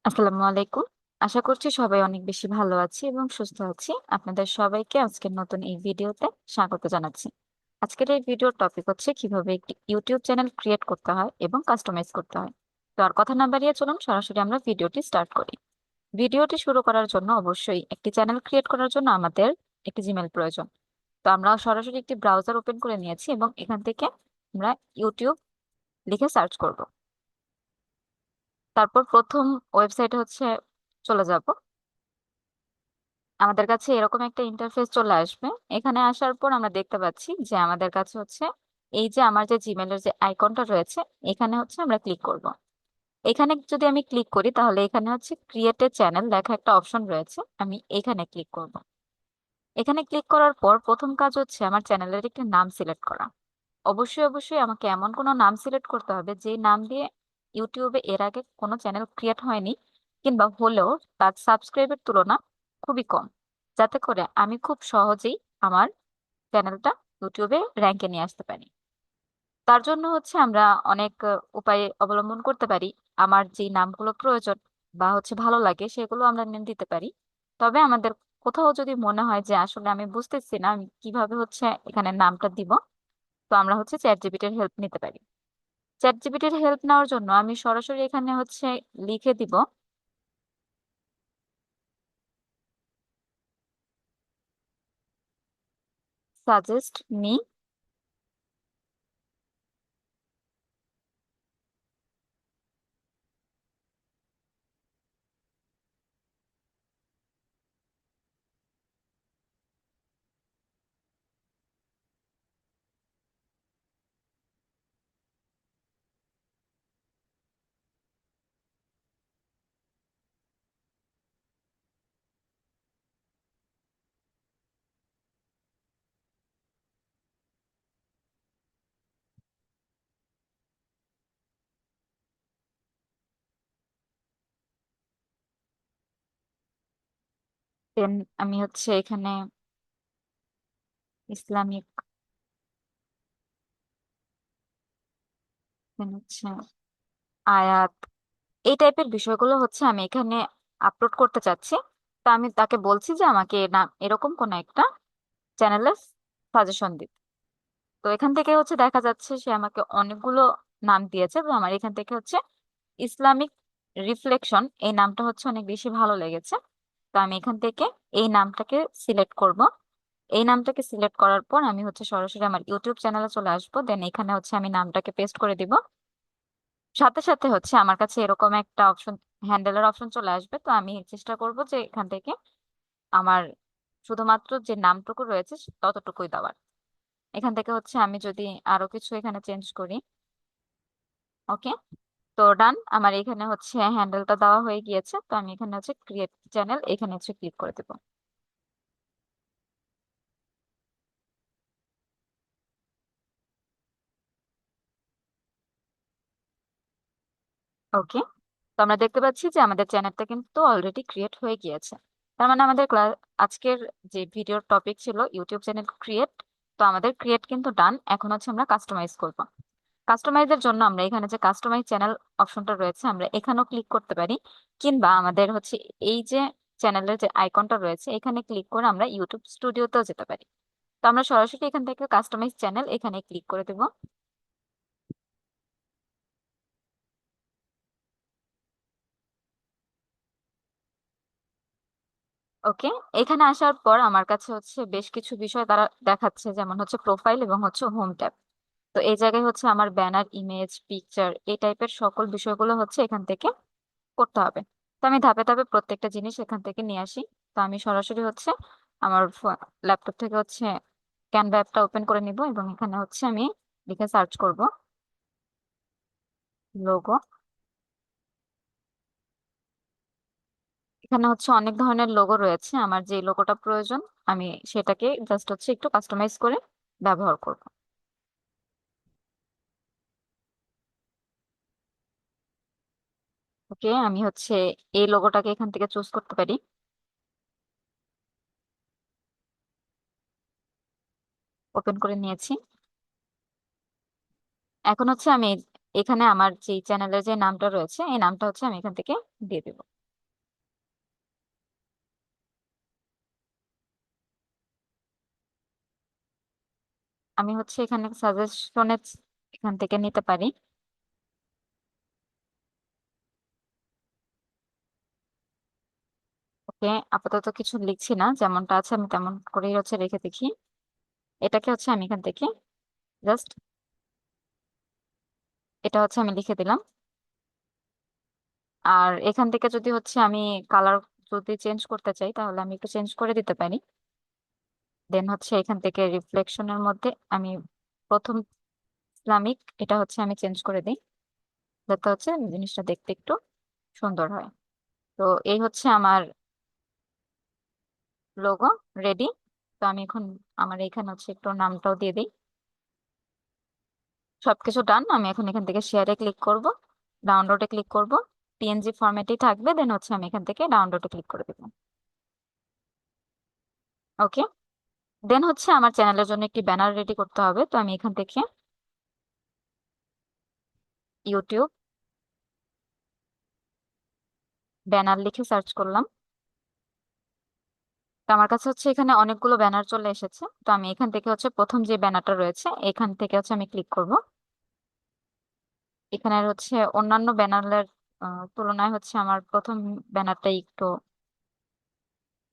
আসসালামু আলাইকুম। আশা করছি সবাই অনেক বেশি ভালো আছি এবং সুস্থ আছি। আপনাদের সবাইকে আজকের নতুন এই ভিডিওতে স্বাগত জানাচ্ছি। আজকের এই ভিডিওর টপিক হচ্ছে কিভাবে একটি ইউটিউব চ্যানেল ক্রিয়েট করতে হয় এবং কাস্টমাইজ করতে হয়। তো আর কথা না বাড়িয়ে চলুন সরাসরি আমরা ভিডিওটি স্টার্ট করি। ভিডিওটি শুরু করার জন্য অবশ্যই একটি চ্যানেল ক্রিয়েট করার জন্য আমাদের একটি জিমেল প্রয়োজন। তো আমরা সরাসরি একটি ব্রাউজার ওপেন করে নিয়েছি এবং এখান থেকে আমরা ইউটিউব লিখে সার্চ করব। তারপর প্রথম ওয়েবসাইটে চলে যাব। আমাদের কাছে এরকম একটা ইন্টারফেস চলে আসবে। এখানে আসার পর আমরা দেখতে পাচ্ছি যে আমাদের কাছে এই যে আমার যে জিমেলের যে আইকনটা রয়েছে, এখানে আমরা ক্লিক করব। এখানে যদি আমি ক্লিক করি তাহলে এখানে ক্রিয়েট এ চ্যানেল লেখা একটা অপশন রয়েছে, আমি এখানে ক্লিক করব। এখানে ক্লিক করার পর প্রথম কাজ হচ্ছে আমার চ্যানেলের একটি নাম সিলেক্ট করা। অবশ্যই অবশ্যই আমাকে এমন কোনো নাম সিলেক্ট করতে হবে যে নাম দিয়ে ইউটিউবে এর আগে কোনো চ্যানেল ক্রিয়েট হয়নি, কিংবা হলেও তার সাবস্ক্রাইবের তুলনা খুবই কম, যাতে করে আমি খুব সহজেই আমার চ্যানেলটা ইউটিউবে র্যাঙ্কে নিয়ে আসতে পারি। তার জন্য আমরা অনেক উপায় অবলম্বন করতে পারি। আমার যে নামগুলো প্রয়োজন বা ভালো লাগে সেগুলো আমরা নিয়ে দিতে পারি। তবে আমাদের কোথাও যদি মনে হয় যে আসলে আমি বুঝতেছি না আমি কিভাবে এখানে নামটা দিব, তো আমরা চ্যাট জিপিটির হেল্প নিতে পারি। চ্যাট জিপিটির হেল্প নেওয়ার জন্য আমি সরাসরি এখানে লিখে দিব সাজেস্ট মি। দেন আমি এখানে ইসলামিক, দেন আয়াত, এই টাইপের বিষয়গুলো আমি এখানে আপলোড করতে চাচ্ছি। তো আমি তাকে বলছি যে আমাকে না এরকম কোন একটা চ্যানেলের সাজেশন দিতে। তো এখান থেকে দেখা যাচ্ছে সে আমাকে অনেকগুলো নাম দিয়েছে, তো আমার এখান থেকে ইসলামিক রিফ্লেকশন এই নামটা অনেক বেশি ভালো লেগেছে। তো আমি এখান থেকে এই নামটাকে সিলেক্ট করব। এই নামটাকে সিলেক্ট করার পর আমি সরাসরি আমার ইউটিউব চ্যানেলে চলে আসবো। দেন এখানে আমি নামটাকে পেস্ট করে দিব। সাথে সাথে আমার কাছে এরকম একটা অপশন, হ্যান্ডেলের অপশন চলে আসবে। তো আমি চেষ্টা করব যে এখান থেকে আমার শুধুমাত্র যে নামটুকু রয়েছে ততটুকুই দেওয়ার। এখান থেকে আমি যদি আরো কিছু এখানে চেঞ্জ করি। ওকে, তো ডান, আমার এখানে হ্যান্ডেলটা দেওয়া হয়ে গিয়েছে। তো আমি এখানে ক্রিয়েট চ্যানেল, এখানে ক্লিক করে দেবো। ওকে, তো আমরা দেখতে পাচ্ছি যে আমাদের চ্যানেলটা কিন্তু অলরেডি ক্রিয়েট হয়ে গিয়েছে। তার মানে আমাদের আজকের যে ভিডিওর টপিক ছিল ইউটিউব চ্যানেল ক্রিয়েট, তো আমাদের ক্রিয়েট কিন্তু ডান। এখন আমরা কাস্টমাইজ করব। কাস্টমাইজের জন্য আমরা এখানে যে কাস্টমাইজ চ্যানেল অপশনটা রয়েছে আমরা এখানেও ক্লিক করতে পারি, কিংবা আমাদের এই যে চ্যানেলের যে আইকনটা রয়েছে এখানে ক্লিক করে আমরা ইউটিউব স্টুডিওতেও যেতে পারি। তো আমরা সরাসরি এখান থেকে কাস্টমাইজ চ্যানেল এখানে ক্লিক করে দেব। ওকে, এখানে আসার পর আমার কাছে বেশ কিছু বিষয় তারা দেখাচ্ছে, যেমন প্রোফাইল এবং হোম ট্যাব। তো এই জায়গায় আমার ব্যানার, ইমেজ, পিকচার এই টাইপের সকল বিষয়গুলো এখান থেকে করতে হবে। তো আমি ধাপে ধাপে প্রত্যেকটা জিনিস এখান থেকে নিয়ে আসি। তো আমি সরাসরি আমার ল্যাপটপ থেকে ক্যানভা অ্যাপটা ওপেন করে নিব এবং এখানে আমি লিখে সার্চ করব লোগো। এখানে অনেক ধরনের লোগো রয়েছে, আমার যে লোগোটা প্রয়োজন আমি সেটাকে জাস্ট একটু কাস্টমাইজ করে ব্যবহার করব। ওকে, আমি এই লোগোটাকে এখান থেকে চুজ করতে পারি। ওপেন করে নিয়েছি। এখন আমি এখানে আমার যে চ্যানেলের যে নামটা রয়েছে এই নামটা হচ্ছে আমি এখান থেকে দিয়ে দেবো। আমি হচ্ছে এখানে সাজেশনে এখান থেকে নিতে পারি। ওকে, আপাতত কিছু লিখছি না, যেমনটা আছে আমি তেমন করেই হচ্ছে রেখে দেখি। এটাকে হচ্ছে আমি এখান থেকে জাস্ট, এটা হচ্ছে আমি লিখে দিলাম। আর এখান থেকে যদি হচ্ছে আমি কালার যদি চেঞ্জ করতে চাই তাহলে আমি একটু চেঞ্জ করে দিতে পারি। দেন হচ্ছে এখান থেকে রিফ্লেকশনের মধ্যে আমি প্রথম ইসলামিক এটা হচ্ছে আমি চেঞ্জ করে দিই, যাতে হচ্ছে জিনিসটা দেখতে একটু সুন্দর হয়। তো এই হচ্ছে আমার লোগো রেডি। তো আমি এখন আমার এখানে হচ্ছে একটু নামটাও দিয়ে দিই। সবকিছু ডান। আমি এখন এখান থেকে শেয়ারে ক্লিক করব, ডাউনলোডে ক্লিক করব। পিএনজি ফরম্যাটেই থাকবে, দেন হচ্ছে আমি এখান থেকে ডাউনলোডে ক্লিক করে দেবো। ওকে, দেন হচ্ছে আমার চ্যানেলের জন্য একটি ব্যানার রেডি করতে হবে। তো আমি এখান থেকে ইউটিউব ব্যানার লিখে সার্চ করলাম। তো আমার কাছে হচ্ছে এখানে অনেকগুলো ব্যানার চলে এসেছে। তো আমি এখান থেকে হচ্ছে প্রথম যে ব্যানারটা রয়েছে এখান থেকে হচ্ছে আমি ক্লিক করব। এখানে হচ্ছে অন্যান্য ব্যানারের তুলনায় হচ্ছে আমার প্রথম ব্যানারটাই একটু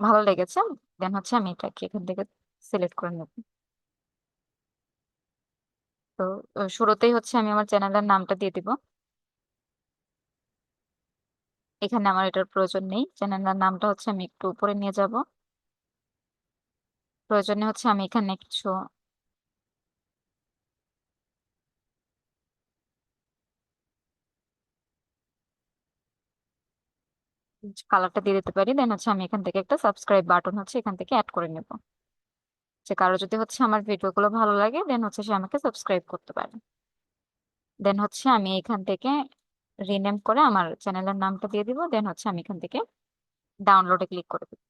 ভালো লেগেছে। দেন হচ্ছে আমি এটাকে এখান থেকে সিলেক্ট করে নেব। তো শুরুতেই হচ্ছে আমি আমার চ্যানেলের নামটা দিয়ে দিব। এখানে আমার এটার প্রয়োজন নেই, চ্যানেলের নামটা হচ্ছে আমি একটু উপরে নিয়ে যাব। প্রয়োজনে হচ্ছে আমি এখানে কিছু কালারটা দিয়ে দিতে পারি। দেন হচ্ছে আমি এখান থেকে একটা সাবস্ক্রাইব বাটন হচ্ছে এখান থেকে অ্যাড করে নেব, যে কারো যদি হচ্ছে আমার ভিডিওগুলো ভালো লাগে দেন হচ্ছে সে আমাকে সাবস্ক্রাইব করতে পারে। দেন হচ্ছে আমি এখান থেকে রিনেম করে আমার চ্যানেলের নামটা দিয়ে দিব। দেন হচ্ছে আমি এখান থেকে ডাউনলোডে ক্লিক করে দিব।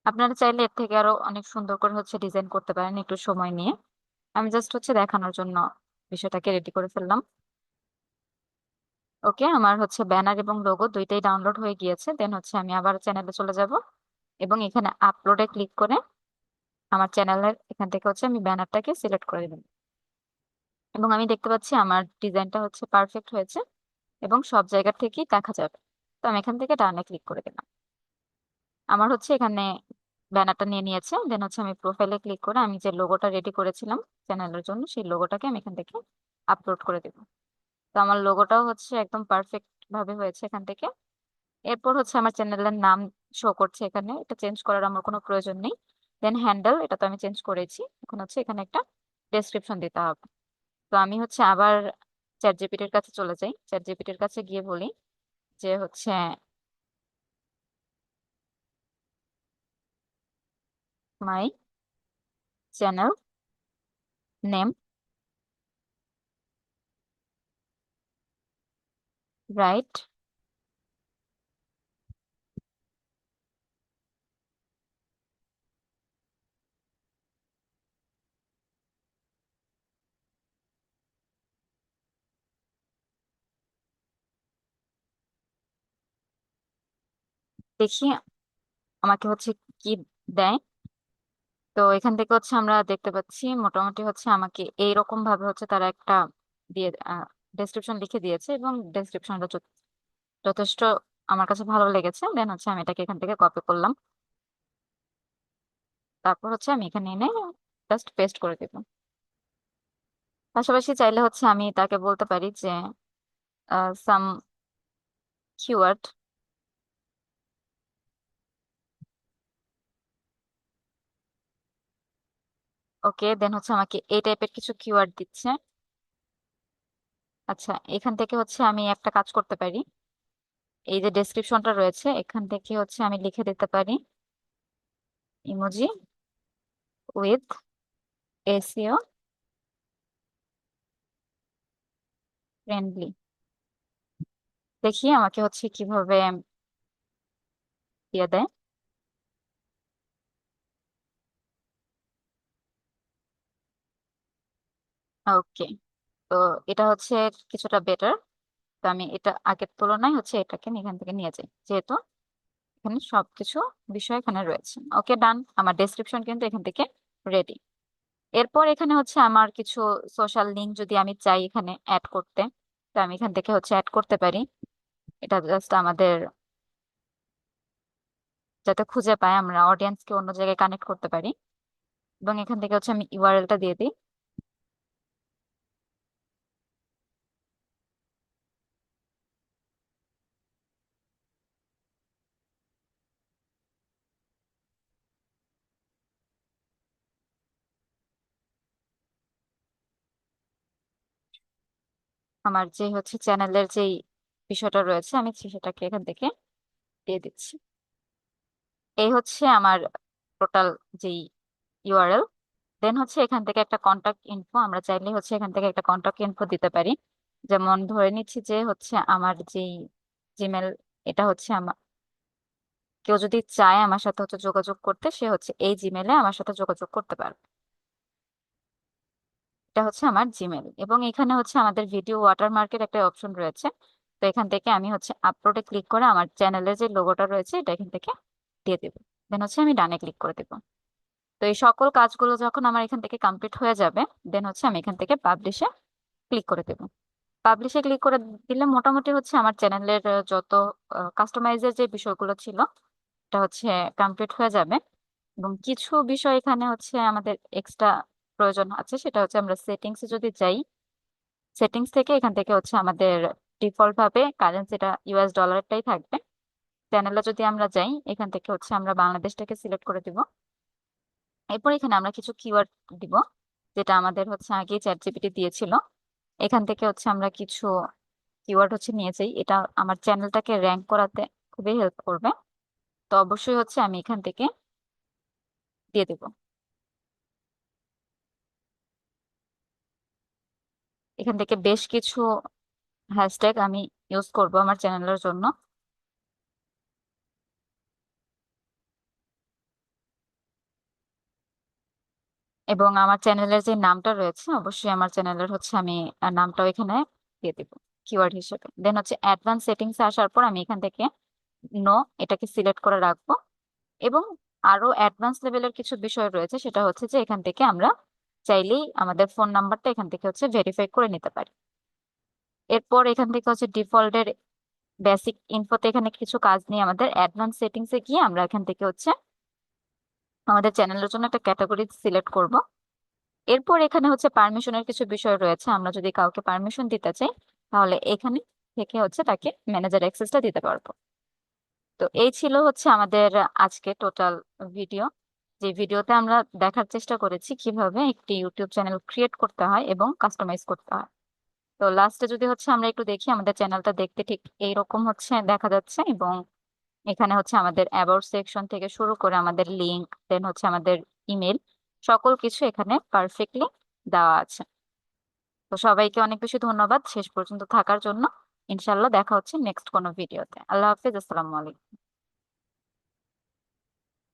আপনারা চাইলে এর থেকে আরো অনেক সুন্দর করে হচ্ছে ডিজাইন করতে পারেন একটু সময় নিয়ে। আমি জাস্ট হচ্ছে দেখানোর জন্য বিষয়টাকে রেডি করে ফেললাম। ওকে, আমার হচ্ছে ব্যানার এবং লোগো দুইটাই ডাউনলোড হয়ে গিয়েছে। দেন হচ্ছে আমি আবার চ্যানেলে চলে যাব এবং এখানে আপলোডে ক্লিক করে আমার চ্যানেলের এখান থেকে হচ্ছে আমি ব্যানারটাকে সিলেক্ট করে দেব। এবং আমি দেখতে পাচ্ছি আমার ডিজাইনটা হচ্ছে পারফেক্ট হয়েছে এবং সব জায়গা থেকেই দেখা যাবে। তো আমি এখান থেকে ডানে ক্লিক করে দিলাম। আমার হচ্ছে এখানে ব্যানারটা নিয়ে নিয়েছে। দেন হচ্ছে আমি প্রোফাইলে ক্লিক করে আমি যে লোগোটা রেডি করেছিলাম চ্যানেলের জন্য সেই লোগোটাকে আমি এখান থেকে আপলোড করে দেব। তো আমার লোগোটাও হচ্ছে একদম পারফেক্ট ভাবে হয়েছে এখান থেকে। এরপর হচ্ছে আমার চ্যানেলের নাম শো করছে এখানে, এটা চেঞ্জ করার আমার কোনো প্রয়োজন নেই। দেন হ্যান্ডেল, এটা তো আমি চেঞ্জ করেছি। এখন হচ্ছে এখানে একটা ডেসক্রিপশন দিতে হবে। তো আমি হচ্ছে আবার চ্যাট জিপিটির কাছে চলে যাই, চ্যাট জিপিটির কাছে গিয়ে বলি যে হচ্ছে মাই চ্যানেল নেম রাইট। দেখি আমাকে হচ্ছে কি দেয়। তো এখান থেকে হচ্ছে আমরা দেখতে পাচ্ছি মোটামুটি হচ্ছে আমাকে এইরকম ভাবে হচ্ছে তারা একটা দিয়ে ডেসক্রিপশন লিখে দিয়েছে এবং ডেসক্রিপশনটা যথেষ্ট আমার কাছে ভালো লেগেছে। দেন হচ্ছে আমি এটাকে এখান থেকে কপি করলাম। তারপর হচ্ছে আমি এখানে এনে জাস্ট পেস্ট করে দেব। পাশাপাশি চাইলে হচ্ছে আমি তাকে বলতে পারি যে সাম কিওয়ার্ড। ওকে, দেন হচ্ছে আমাকে এই টাইপের কিছু কিওয়ার্ড দিচ্ছে। আচ্ছা, এখান থেকে হচ্ছে আমি একটা কাজ করতে পারি। এই যে ডেসক্রিপশনটা রয়েছে এখান থেকে হচ্ছে আমি লিখে দিতে পারি ইমোজি উইথ এসইও ফ্রেন্ডলি। দেখি আমাকে হচ্ছে কিভাবে দিয়ে দেয়। ওকে, তো এটা হচ্ছে কিছুটা বেটার। তো আমি এটা আগের তুলনায় হচ্ছে এটাকে আমি এখান থেকে নিয়ে যাই, যেহেতু এখানে সবকিছু বিষয় এখানে রয়েছে। ওকে, ডান। আমার ডেসক্রিপশন কিন্তু এখান থেকে রেডি। এরপর এখানে হচ্ছে আমার কিছু সোশ্যাল লিংক যদি আমি চাই এখানে অ্যাড করতে, তো আমি এখান থেকে হচ্ছে অ্যাড করতে পারি। এটা জাস্ট আমাদের যাতে খুঁজে পাই, আমরা অডিয়েন্সকে অন্য জায়গায় কানেক্ট করতে পারি। এবং এখান থেকে হচ্ছে আমি ইউআরএলটা দিয়ে দিই। আমার যে হচ্ছে চ্যানেলের যেই বিষয়টা রয়েছে আমি সেটাকে এখান থেকে দিয়ে দিচ্ছি। এই হচ্ছে আমার টোটাল যেই ইউআরএল। দেন হচ্ছে এখান থেকে একটা কন্টাক্ট ইনফো, আমরা চাইলে হচ্ছে এখান থেকে একটা কন্টাক্ট ইনফো দিতে পারি। যেমন ধরে নিচ্ছি যে হচ্ছে আমার যেই জিমেল, এটা হচ্ছে আমার, কেউ যদি চায় আমার সাথে হচ্ছে যোগাযোগ করতে, সে হচ্ছে এই জিমেলে আমার সাথে যোগাযোগ করতে পারবে। এটা হচ্ছে আমার জিমেল। এবং এখানে হচ্ছে আমাদের ভিডিও ওয়াটারমার্কের একটা অপশন রয়েছে। তো এখান থেকে আমি হচ্ছে আপলোডে ক্লিক করে আমার চ্যানেলের যে লোগোটা রয়েছে এটা এখান থেকে দিয়ে দেবো। দেন হচ্ছে আমি ডানে ক্লিক করে দেবো। তো এই সকল কাজগুলো যখন আমার এখান থেকে কমপ্লিট হয়ে যাবে, দেন হচ্ছে আমি এখান থেকে পাবলিশে ক্লিক করে দেবো। পাবলিশে ক্লিক করে দিলে মোটামুটি হচ্ছে আমার চ্যানেলের যত কাস্টমাইজের যে বিষয়গুলো ছিল এটা হচ্ছে কমপ্লিট হয়ে যাবে। এবং কিছু বিষয় এখানে হচ্ছে আমাদের এক্সট্রা প্রয়োজন আছে, সেটা হচ্ছে আমরা সেটিংসে যদি যাই, সেটিংস থেকে এখান থেকে হচ্ছে আমাদের ডিফল্ট ভাবে কারেন্সিটা ইউএস ডলারটাই থাকবে। চ্যানেলে যদি আমরা যাই, এখান থেকে হচ্ছে আমরা বাংলাদেশটাকে সিলেক্ট করে দিব। এরপর এখানে আমরা কিছু কিওয়ার্ড দিব, যেটা আমাদের হচ্ছে আগে চ্যাট জিপিটি দিয়েছিল। এখান থেকে হচ্ছে আমরা কিছু কিওয়ার্ড হচ্ছে নিয়ে যাই, এটা আমার চ্যানেলটাকে র্যাঙ্ক করাতে খুবই হেল্প করবে। তো অবশ্যই হচ্ছে আমি এখান থেকে দিয়ে দেব। এখান থেকে বেশ কিছু হ্যাশট্যাগ আমি ইউজ করব আমার চ্যানেলের জন্য। এবং আমার চ্যানেলের যে নামটা রয়েছে, অবশ্যই আমার চ্যানেলের হচ্ছে আমি নামটাও এখানে দিয়ে দিব কিওয়ার্ড হিসেবে। দেন হচ্ছে অ্যাডভান্স সেটিংস আসার পর আমি এখান থেকে নো এটাকে সিলেক্ট করে রাখবো। এবং আরো অ্যাডভান্স লেভেলের কিছু বিষয় রয়েছে, সেটা হচ্ছে যে এখান থেকে আমরা চাইলেই আমাদের ফোন নাম্বারটা এখান থেকে হচ্ছে ভেরিফাই করে নিতে পারি। এরপর এখান থেকে হচ্ছে ডিফল্টের বেসিক ইনফোতে এখানে কিছু কাজ নিয়ে আমাদের অ্যাডভান্স সেটিংসে গিয়ে আমরা এখান থেকে হচ্ছে আমাদের চ্যানেলের জন্য একটা ক্যাটাগরি সিলেক্ট করব। এরপর এখানে হচ্ছে পারমিশনের কিছু বিষয় রয়েছে, আমরা যদি কাউকে পারমিশন দিতে চাই তাহলে এখানে থেকে হচ্ছে তাকে ম্যানেজার অ্যাক্সেসটা দিতে পারবো। তো এই ছিল হচ্ছে আমাদের আজকে টোটাল ভিডিও, যে ভিডিওতে আমরা দেখার চেষ্টা করেছি কিভাবে একটি ইউটিউব চ্যানেল ক্রিয়েট করতে হয় এবং কাস্টমাইজ করতে হয়। তো লাস্টে যদি হচ্ছে আমরা একটু দেখি, আমাদের চ্যানেলটা দেখতে ঠিক এইরকম হচ্ছে দেখা যাচ্ছে। এবং এখানে হচ্ছে আমাদের অ্যাবাউট সেকশন থেকে শুরু করে আমাদের লিংক, দেন হচ্ছে আমাদের ইমেল, সকল কিছু এখানে পারফেক্টলি দেওয়া আছে। তো সবাইকে অনেক বেশি ধন্যবাদ শেষ পর্যন্ত থাকার জন্য। ইনশাল্লাহ দেখা হচ্ছে নেক্সট কোনো ভিডিওতে। আল্লাহ হাফিজ, আসসালামু আলাইকুম।